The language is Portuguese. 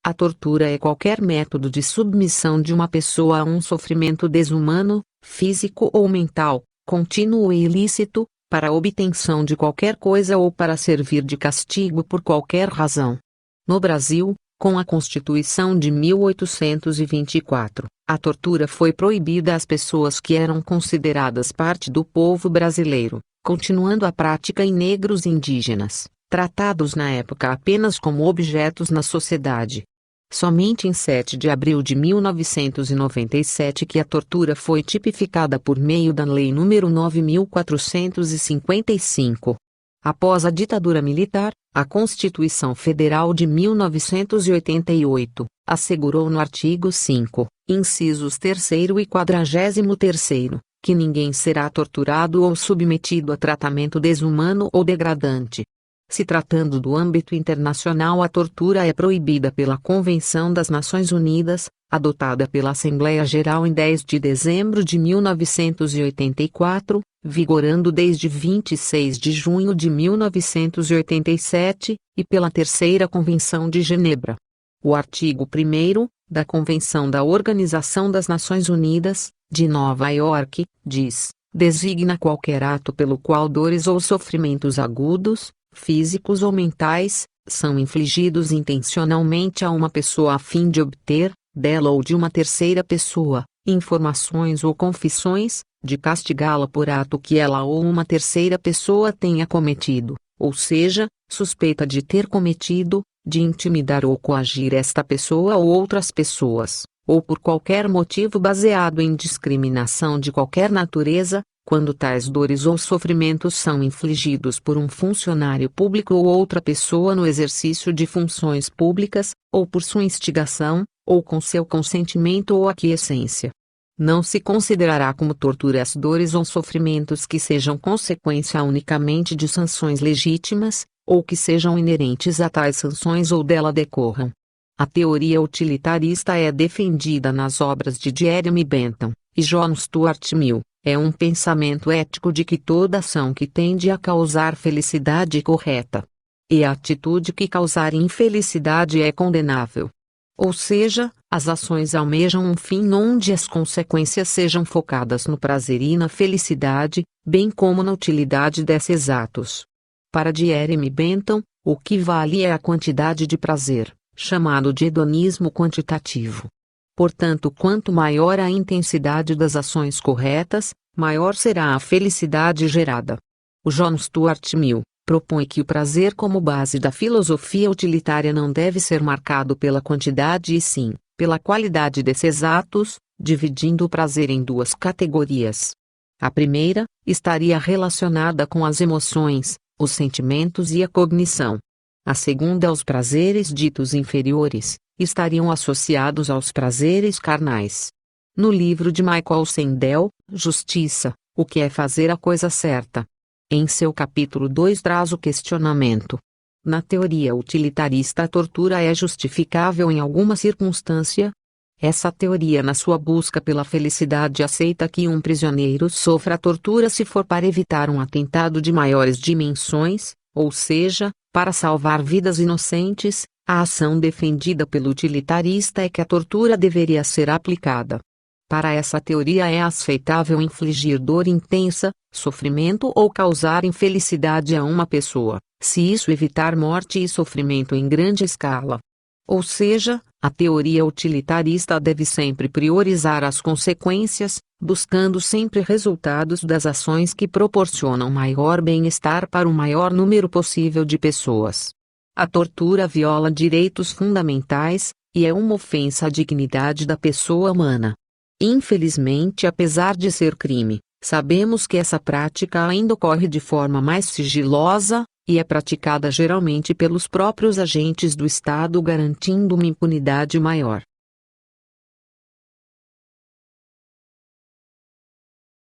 A tortura é qualquer método de submissão de uma pessoa a um sofrimento desumano, físico ou mental, contínuo e ilícito, para a obtenção de qualquer coisa ou para servir de castigo por qualquer razão. No Brasil, com a Constituição de 1824, a tortura foi proibida às pessoas que eram consideradas parte do povo brasileiro, continuando a prática em negros e indígenas, tratados na época apenas como objetos na sociedade. Somente em 7 de abril de 1997 que a tortura foi tipificada por meio da Lei nº 9.455. Após a ditadura militar, a Constituição Federal de 1988 assegurou no artigo 5, incisos 3º e 43º, que ninguém será torturado ou submetido a tratamento desumano ou degradante. Se tratando do âmbito internacional, a tortura é proibida pela Convenção das Nações Unidas, adotada pela Assembleia Geral em 10 de dezembro de 1984, vigorando desde 26 de junho de 1987, e pela Terceira Convenção de Genebra. O artigo 1º, da Convenção da Organização das Nações Unidas, de Nova York, diz: designa qualquer ato pelo qual dores ou sofrimentos agudos, físicos ou mentais, são infligidos intencionalmente a uma pessoa a fim de obter, dela ou de uma terceira pessoa, informações ou confissões, de castigá-la por ato que ela ou uma terceira pessoa tenha cometido, ou seja, suspeita de ter cometido, de intimidar ou coagir esta pessoa ou outras pessoas, ou por qualquer motivo baseado em discriminação de qualquer natureza, quando tais dores ou sofrimentos são infligidos por um funcionário público ou outra pessoa no exercício de funções públicas, ou por sua instigação, ou com seu consentimento ou aquiescência. Não se considerará como tortura as dores ou sofrimentos que sejam consequência unicamente de sanções legítimas, ou que sejam inerentes a tais sanções ou dela decorram. A teoria utilitarista é defendida nas obras de Jeremy Bentham e John Stuart Mill. É um pensamento ético de que toda ação que tende a causar felicidade é correta. E a atitude que causar infelicidade é condenável. Ou seja, as ações almejam um fim onde as consequências sejam focadas no prazer e na felicidade, bem como na utilidade desses atos. Para Jeremy Bentham, o que vale é a quantidade de prazer, chamado de hedonismo quantitativo. Portanto, quanto maior a intensidade das ações corretas, maior será a felicidade gerada. O John Stuart Mill propõe que o prazer como base da filosofia utilitária não deve ser marcado pela quantidade e sim, pela qualidade desses atos, dividindo o prazer em duas categorias. A primeira, estaria relacionada com as emoções, os sentimentos e a cognição. A segunda, os prazeres ditos inferiores, estariam associados aos prazeres carnais. No livro de Michael Sandel, Justiça, o que é fazer a coisa certa? Em seu capítulo 2 traz o questionamento. Na teoria utilitarista, a tortura é justificável em alguma circunstância? Essa teoria, na sua busca pela felicidade, aceita que um prisioneiro sofra tortura se for para evitar um atentado de maiores dimensões, ou seja, para salvar vidas inocentes. A ação defendida pelo utilitarista é que a tortura deveria ser aplicada. Para essa teoria é aceitável infligir dor intensa, sofrimento ou causar infelicidade a uma pessoa, se isso evitar morte e sofrimento em grande escala. Ou seja, a teoria utilitarista deve sempre priorizar as consequências, buscando sempre resultados das ações que proporcionam maior bem-estar para o maior número possível de pessoas. A tortura viola direitos fundamentais, e é uma ofensa à dignidade da pessoa humana. Infelizmente, apesar de ser crime, sabemos que essa prática ainda ocorre de forma mais sigilosa, e é praticada geralmente pelos próprios agentes do Estado, garantindo uma impunidade maior.